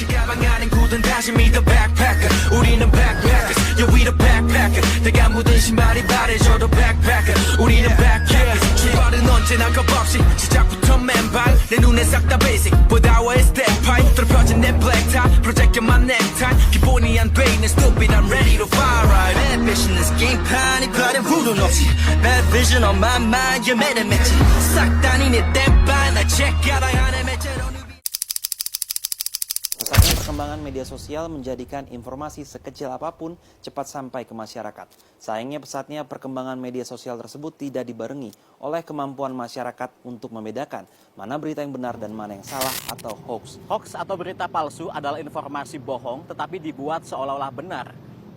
가방 안엔 굳은 다짐이 the backpacker 우리는 backpackers yeah we the backpacker 내가 묻은 신발이 바래져도 backpacker 우리는 backpackers 출발은 언제나 겁없이 시작부터 맨발 내 눈에 싹 다 basic 보다와의 step pipe 펴진 내 black tie 프로젝트만 necktie 기본이 안 돼 있는 stupid I'm ready to fire right bad vision is game판이 바른 후론 없이 bad vision on my mind you're mad at me 싹 다니 내 땜발 날 check 가방 안에 매체로 Pesatnya perkembangan media sosial menjadikan informasi sekecil apapun cepat sampai ke masyarakat. Sayangnya pesatnya perkembangan media sosial tersebut tidak dibarengi oleh kemampuan masyarakat untuk membedakan mana berita yang benar dan mana yang salah atau hoax. Hoax atau berita palsu adalah informasi bohong tetapi dibuat seolah-olah benar.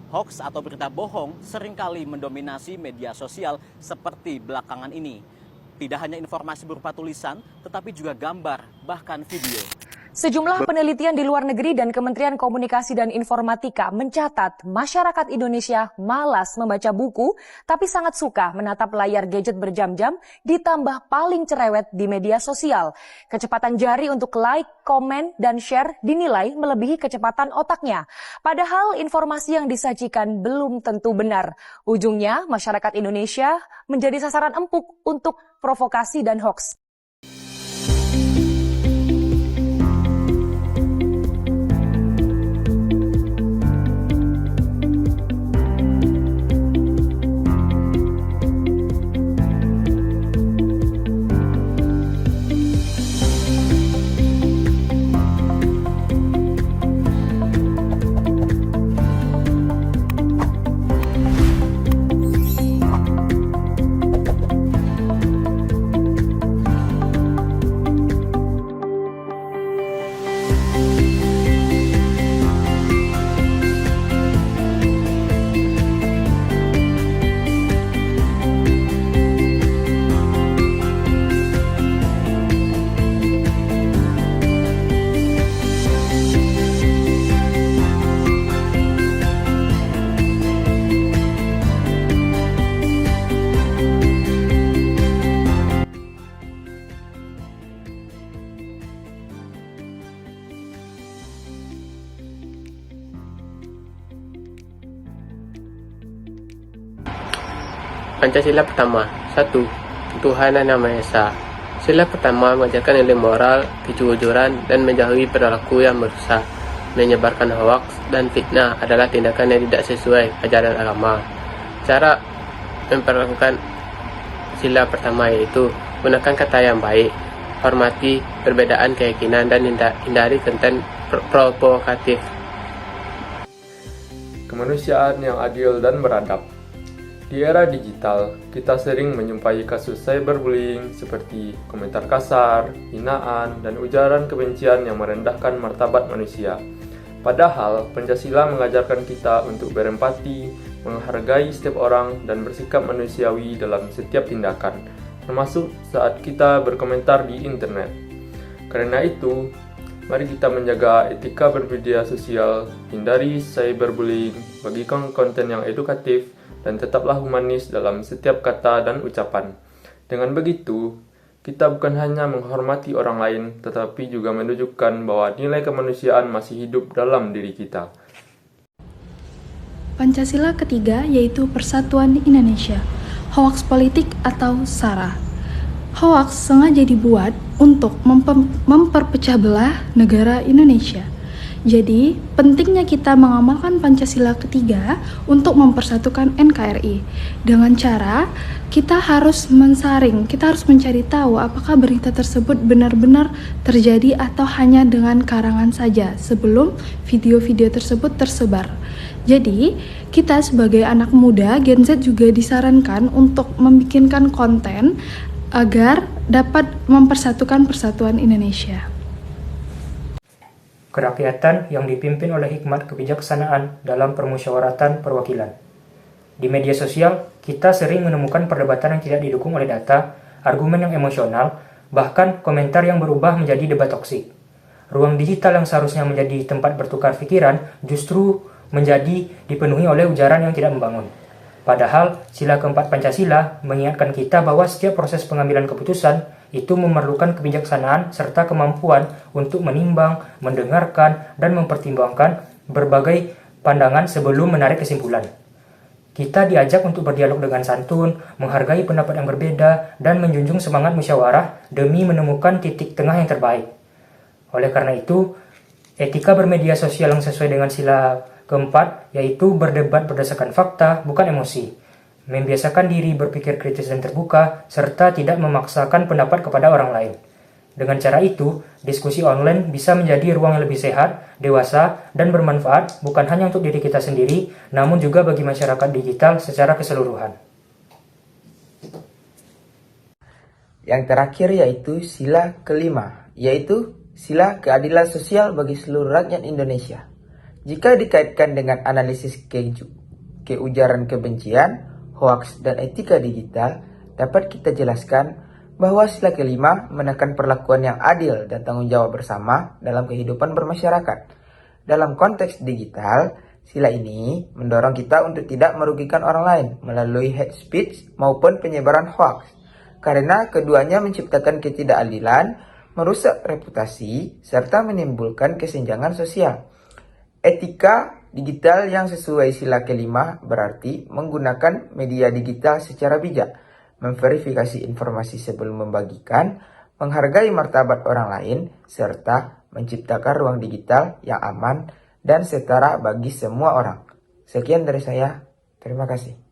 Hoax atau berita bohong seringkali mendominasi media sosial seperti belakangan ini. Tidak hanya informasi berupa tulisan, tetapi juga gambar, bahkan video. Sejumlah penelitian di luar negeri dan Kementerian Komunikasi dan Informatika mencatat masyarakat Indonesia malas membaca buku, tapi sangat suka menatap layar gadget berjam-jam, ditambah paling cerewet di media sosial. Kecepatan jari untuk like, komen, dan share dinilai melebihi kecepatan otaknya. Padahal informasi yang disajikan belum tentu benar. Ujungnya, masyarakat Indonesia menjadi sasaran empuk untuk provokasi dan hoax. Pancasila pertama, 1. Ketuhanan Yang Maha Esa. Sila pertama mengajarkan nilai moral, kejujuran, dan menjauhi perilaku yang merusak. Menyebarkan hoaks dan fitnah adalah tindakan yang tidak sesuai ajaran agama. Cara memperlakukan sila pertama yaitu gunakan kata yang baik, hormati perbedaan keyakinan, dan hindari konten provokatif. Kemanusiaan yang adil dan beradab. Di era digital, kita sering menjumpai kasus cyberbullying seperti komentar kasar, hinaan, dan ujaran kebencian yang merendahkan martabat manusia. Padahal, Pancasila mengajarkan kita untuk berempati, menghargai setiap orang, dan bersikap manusiawi dalam setiap tindakan, termasuk saat kita berkomentar di internet. Karena itu, mari kita menjaga etika bermedia sosial, hindari cyberbullying, bagikan konten yang edukatif, dan tetaplah humanis dalam setiap kata dan ucapan. Dengan begitu, kita bukan hanya menghormati orang lain, tetapi juga menunjukkan bahwa nilai kemanusiaan masih hidup dalam diri kita. Pancasila ketiga yaitu Persatuan Indonesia, hoaks politik atau SARA. Hoaks sengaja dibuat untuk memperpecah belah negara Indonesia. Jadi, pentingnya kita mengamalkan Pancasila ketiga untuk mempersatukan NKRI. Dengan cara, kita harus mensaring, kita harus mencari tahu apakah berita tersebut benar-benar terjadi atau hanya dengan karangan saja sebelum video-video tersebut tersebar. Jadi, kita sebagai anak muda, Gen Z juga disarankan untuk membikinkan konten agar dapat mempersatukan persatuan Indonesia. Kerakyatan yang dipimpin oleh hikmat kebijaksanaan dalam permusyawaratan perwakilan. Di media sosial, kita sering menemukan perdebatan yang tidak didukung oleh data, argumen yang emosional, bahkan komentar yang berubah menjadi debat toksik. Ruang digital yang seharusnya menjadi tempat bertukar pikiran justru menjadi dipenuhi oleh ujaran yang tidak membangun. Padahal, sila keempat Pancasila mengingatkan kita bahwa setiap proses pengambilan keputusan itu memerlukan kebijaksanaan serta kemampuan untuk menimbang, mendengarkan, dan mempertimbangkan berbagai pandangan sebelum menarik kesimpulan. Kita diajak untuk berdialog dengan santun, menghargai pendapat yang berbeda, dan menjunjung semangat musyawarah demi menemukan titik tengah yang terbaik. Oleh karena itu, etika bermedia sosial yang sesuai dengan sila keempat, yaitu berdebat berdasarkan fakta, bukan emosi. Membiasakan diri berpikir kritis dan terbuka, serta tidak memaksakan pendapat kepada orang lain. Dengan cara itu, diskusi online bisa menjadi ruang yang lebih sehat, dewasa, dan bermanfaat bukan hanya untuk diri kita sendiri, namun juga bagi masyarakat digital secara keseluruhan. Yang terakhir yaitu sila kelima, yaitu sila keadilan sosial bagi seluruh rakyat Indonesia. Jika dikaitkan dengan analisis keujaran kebencian, hoaks, dan etika digital, dapat kita jelaskan bahwa sila kelima menekan perlakuan yang adil dan tanggung jawab bersama dalam kehidupan bermasyarakat. Dalam konteks digital, sila ini mendorong kita untuk tidak merugikan orang lain melalui hate speech maupun penyebaran hoaks, karena keduanya menciptakan ketidakadilan, merusak reputasi, serta menimbulkan kesenjangan sosial. Etika digital yang sesuai sila kelima berarti menggunakan media digital secara bijak, memverifikasi informasi sebelum membagikan, menghargai martabat orang lain, serta menciptakan ruang digital yang aman dan setara bagi semua orang. Sekian dari saya, terima kasih.